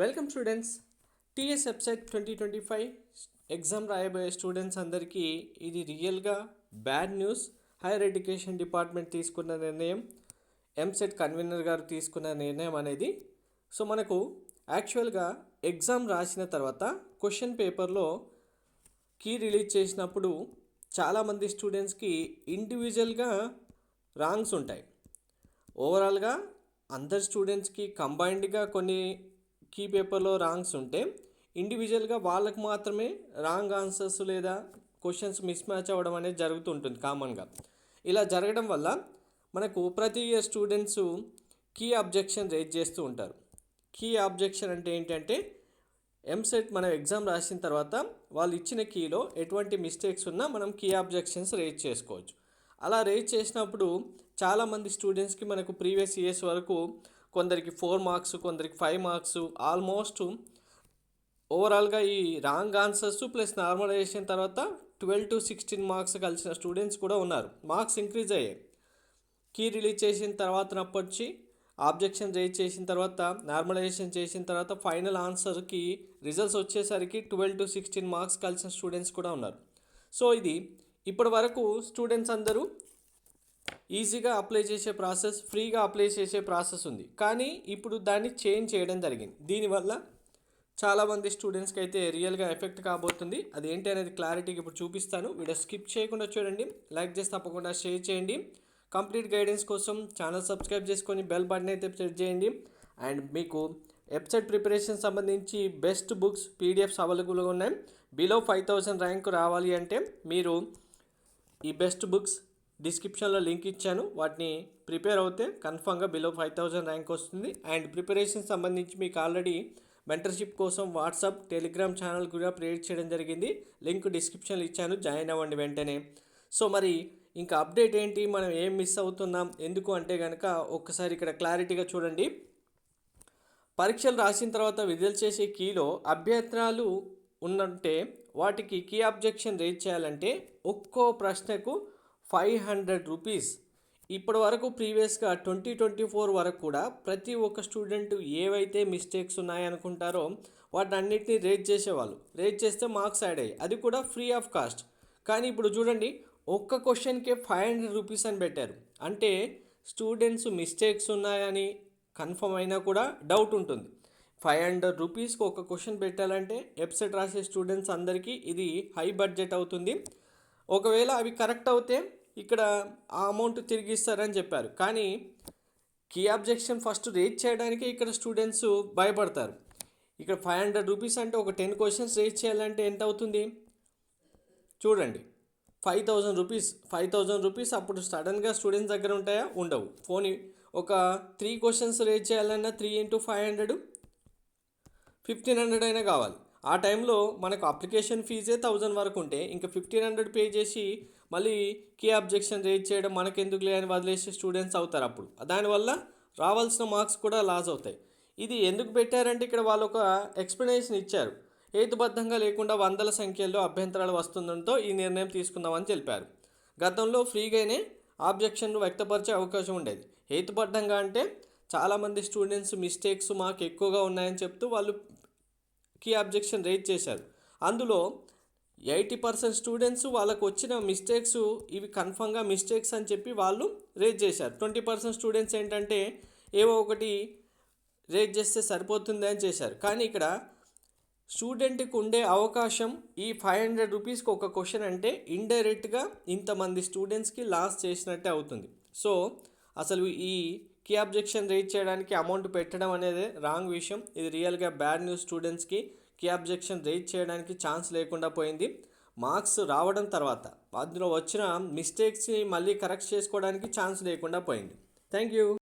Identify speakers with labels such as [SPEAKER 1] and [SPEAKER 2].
[SPEAKER 1] Welcome students. TS website 2025 exam రాయబోయే students అందరికీ ఇది రియల్గా bad news. Higher education department తీసుకున్న నిర్ణయం, ఎంసెట్ కన్వీనర్ గారు తీసుకున్న నిర్ణయం అనేది. సో మనకు యాక్చువల్గా ఎగ్జామ్ రాసిన తర్వాత క్వశ్చన్ పేపర్లో కీ రిలీజ్ చేసినప్పుడు చాలామంది స్టూడెంట్స్కి ఇండివిజువల్గా రాంగ్స్ ఉంటాయి. ఓవరాల్గా అందరు స్టూడెంట్స్కి కంబైన్డ్గా కొన్ని కీ పేపర్లో రాంగ్స్ ఉంటే ఇండివిజువల్గా వాళ్ళకు మాత్రమే రాంగ్ ఆన్సర్స్ లేదా క్వశ్చన్స్ మిస్ మ్యాచ్ అవ్వడం అనేది జరుగుతుంటుంది కామన్గా. ఇలా జరగడం వల్ల మనకు ప్రతి year students key objection raise చేస్తూ ఉంటారు. కీ అబ్జెక్షన్ అంటే ఏంటంటే ఎంసెట్ మనం ఎగ్జామ్ రాసిన తర్వాత వాళ్ళు ఇచ్చిన కీలో ఎటువంటి మిస్టేక్స్ ఉన్నా మనం కీ అబ్జెక్షన్స్ రేజ్ చేసుకోవచ్చు. అలా రేజ్ చేసినప్పుడు చాలామంది స్టూడెంట్స్కి మనకు ప్రీవియస్ ఇయర్స్ వరకు కొందరికి 4 మార్క్స్, కొందరికి 5 మార్క్స్, ఆల్మోస్ట్ ఓవరాల్గా ఈ రాంగ్ ఆన్సర్స్ ప్లస్ నార్మలైజేషన్ తర్వాత 12 to 16 మార్క్స్ కలిసిన స్టూడెంట్స్ కూడా ఉన్నారు. మార్క్స్ ఇంక్రీజ్ అయ్యాయి. కీ రిలీజ్ చేసిన తర్వాతనప్పటి ఆబ్జెక్షన్ రేజ్ చేసిన తర్వాత నార్మలైజేషన్ చేసిన తర్వాత ఫైనల్ ఆన్సర్కి రిజల్ట్స్ వచ్చేసరికి 12 to 16 మార్క్స్ కలిసిన స్టూడెంట్స్ కూడా ఉన్నారు. సో ఇది ఇప్పటి వరకు స్టూడెంట్స్ అందరూ ఈజీగా అప్లై చేసే ప్రాసెస్, ఫ్రీగా అప్లై చేసే ప్రాసెస్ ఉంది. కానీ ఇప్పుడు దాన్ని చేంజ్ చేయడం జరిగింది. దీనివల్ల చాలామంది స్టూడెంట్స్కి అయితే రియల్గా ఎఫెక్ట్ కాబోతుంది. అది ఏంటి అనేది క్లారిటీగా ఇప్పుడు చూపిస్తాను. వీడియో స్కిప్ చేయకుండా చూడండి, లైక్ చేసి తప్పకుండా షేర్ చేయండి. కంప్లీట్ గైడెన్స్ కోసం ఛానల్ సబ్స్క్రైబ్ చేసుకొని బెల్ బటన్ అయితే ప్రెస్ చేయండి. అండ్ మీకు వెబ్సైట్ ప్రిపరేషన్ సంబంధించి బెస్ట్ బుక్స్ పీడిఎఫ్స్ అవైలబుల్గా ఉన్నాయి. బిలో 5000 ర్యాంక్ రావాలి అంటే మీరు ఈ బెస్ట్ బుక్స్ డిస్క్రిప్షన్లో లింక్ ఇచ్చాను, వాటిని ప్రిపేర్ అవుతే కన్ఫామ్గా బిలో 5000 ర్యాంక్ వస్తుంది. అండ్ ప్రిపరేషన్ సంబంధించి మీకు ఆల్రెడీ మెంటర్షిప్ కోసం వాట్సాప్, టెలిగ్రామ్ ఛానల్ కూడా క్రియేట్ చేయడం జరిగింది. లింక్ డిస్క్రిప్షన్లో ఇచ్చాను, జాయిన్ అవ్వండి వెంటనే. సో మరి ఇంకా అప్డేట్ ఏంటి, మనం ఏం మిస్ అవుతున్నాం, ఎందుకు అంటే కనుక ఒక్కసారి ఇక్కడ క్లారిటీగా చూడండి. పరీక్షలు రాసిన తర్వాత విడుదల చేసే కీలో అభ్యంతరాలు ఉన్నంటే వాటికి కీ అబ్జెక్షన్ రేజ్ చేయాలంటే ఒక్కో ప్రశ్నకు 500 రూపీస్. ఇప్పటి వరకు ప్రీవియస్గా 2024 వరకు కూడా ప్రతి ఒక్క స్టూడెంట్ ఏవైతే మిస్టేక్స్ ఉన్నాయనుకుంటారో వాటిని అన్నిటిని రేజ్ చేసేవాళ్ళు. రేజ్ చేస్తే మార్క్స్ యాడ్ అయ్యాయి, అది కూడా ఫ్రీ ఆఫ్ కాస్ట్. కానీ ఇప్పుడు చూడండి, ఒక్క క్వశ్చన్కే 500 రూపీస్ అని పెట్టారు. అంటే స్టూడెంట్స్ మిస్టేక్స్ ఉన్నాయని కన్ఫర్మ్ అయినా కూడా డౌట్ ఉంటుంది. 500 రూపీస్కి ఒక క్వశ్చన్ పెట్టాలంటే వెబ్సైట్ రాసే స్టూడెంట్స్ అందరికీ ఇది హై బడ్జెట్ అవుతుంది. ఒకవేళ అవి కరెక్ట్ అవుతే ఇక్కడ ఆ అమౌంట్ తిరిగి ఇస్తారని చెప్పారు. కానీ కీ అబ్జెక్షన్ ఫస్ట్ రేజ్ చేయడానికి ఇక్కడ స్టూడెంట్స్ భయపడతారు. ఇక్కడ 500 రూపీస్ అంటే ఒక 10 క్వశ్చన్స్ రేజ్ చేయాలంటే ఎంత అవుతుంది చూడండి. 5000 రూపీస్ అప్పుడు సడన్గా స్టూడెంట్స్ దగ్గర ఉంటాయా? ఉండవు. పోనీ ఒక 3 క్వశ్చన్స్ రేజ్ చేయాలన్నా 3 into 500 1500 అయినా కావాలి. ఆ టైంలో మనకు అప్లికేషన్ ఫీజే 1000 వరకు ఉంటే ఇంకా 1500 పే చేసి మళ్ళీ కీ అబ్జెక్షన్ రేజ్ చేయడం మనకెందుకులే అని వదిలేసే స్టూడెంట్స్ అవుతారు. అప్పుడు దానివల్ల రావాల్సిన మార్క్స్ కూడా లాస్ అవుతాయి. ఇది ఎందుకు పెట్టారంటే ఇక్కడ వాళ్ళు ఒక ఎక్స్ప్లెనేషన్ ఇచ్చారు. హేతుబద్ధంగా లేకుండా వందల సంఖ్యలో అభ్యంతరాలు వస్తుండటంతో ఈ నిర్ణయం తీసుకుందామని తెలిపారు. గతంలో ఫ్రీగానే ఆబ్జెక్షన్ను వ్యక్తపరిచే అవకాశం ఉండేది. హేతుబద్ధంగా అంటే చాలామంది స్టూడెంట్స్ మిస్టేక్స్ మాకు ఎక్కువగా ఉన్నాయని చెప్తూ వాళ్ళు కీ అబ్జెక్షన్ రేజ్ చేశారు. అందులో 80% స్టూడెంట్స్ వాళ్ళకు వచ్చిన మిస్టేక్స్ ఇవి కన్ఫర్మ్గా మిస్టేక్స్ అని చెప్పి వాళ్ళు రేజ్ చేశారు. 20% స్టూడెంట్స్ ఏంటంటే ఏవో ఒకటి రేజ్ చేస్తే సరిపోతుంది అని చేశారు. కానీ ఇక్కడ స్టూడెంట్కి ఉండే అవకాశం ఈ 500 రూపీస్కి ఒక క్వశ్చన్ అంటే ఇండైరెక్ట్గా ఇంతమంది స్టూడెంట్స్కి లాస్ చేసినట్టే అవుతుంది. సో అసలు ఈ కీ అబ్జెక్షన్ రేజ్ చేయడానికి అమౌంట్ పెట్టడం అనేది రాంగ్ విషయం. ఇది రియల్గా బ్యాడ్ న్యూస్. స్టూడెంట్స్కి కీ అబ్జెక్షన్ రేజ్ చేయడానికి ఛాన్స్ లేకుండా పోయింది. మార్క్స్ రావడం తర్వాత అందులో వచ్చిన మిస్టేక్స్ని మళ్ళీ కరెక్ట్ చేసుకోవడానికి ఛాన్స్ లేకుండా పోయింది. Thank you.